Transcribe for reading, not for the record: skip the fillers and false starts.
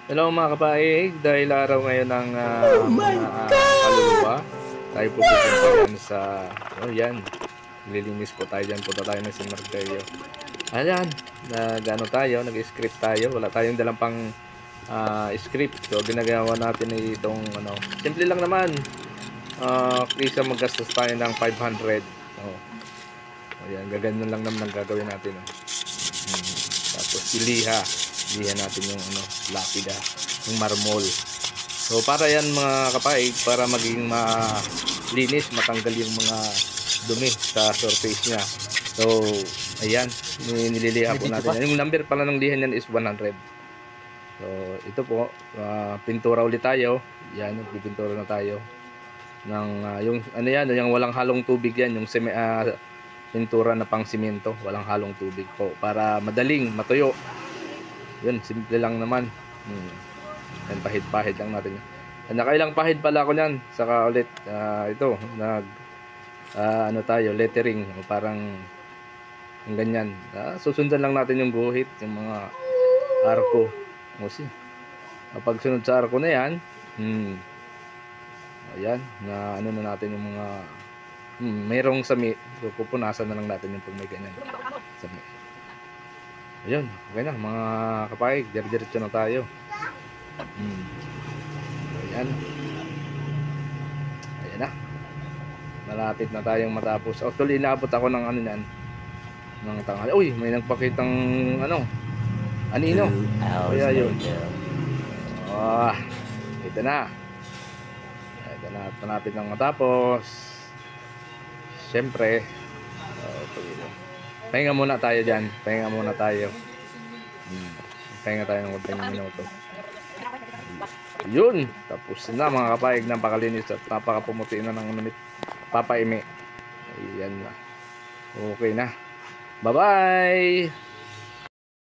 Hello mga kapaig, dahil araw ngayon ng Oh my mga God! kaluluwa, tayo po pupunta yan sa, yan, lilinis po tayo dyan, punta tayo ng Simardelyo. Ayan, nag-ano tayo, nag-script tayo, wala tayong dalang pang script, so ginagawa natin ay itong, simple lang naman, kaysa maggastos tayo ng 500, ayan, gaganon lang naman ang gagawin natin, tapos iliha natin yung lapida, yung marmol. So para yan mga kapaig, para maging malinis, matanggal yung mga dumi sa surface niya. So ayan, nililiha po natin yan. Yung number pala ng liha niyan is 100. So ito po, pintura ulit tayo. Yan, magpipintura na tayo ng yung ano yan, yung walang halong tubig yan, yung pintura na pang simento, walang halong tubig po para madaling matuyo. Yun, simple lang naman. Yan, pahid-pahid lang natin. Nakailang pahid pala ako niyan. Saka ulit, ito, ano tayo, lettering. Parang, ang ganyan. Susundan lang natin yung guhit, yung mga arko. Kasi, kapag sunod sa arko na yan, ayan, na ano na natin yung mga, mayroong sami. So, pupunasan na lang natin yung pag may ganyan. Sami. Ayun, okay na, mga kapaig, diretso na tayo. Ayan. Ayan na. Malapit na tayong matapos. Actually, inaabot ako ng ano yan. Ng tanghali. Uy, may nagpakitang anino. Kaya yun. Ito na. Ito na. Malapit nang matapos. Siyempre. Pahinga muna tayo dyan. Pahinga muna tayo. Pahinga tayo ng 10 minuto. Yun, tapos na mga kapaig, napakalinis at napakapumuti na ng papaimi. Ayan na. Okay na. Bye-bye!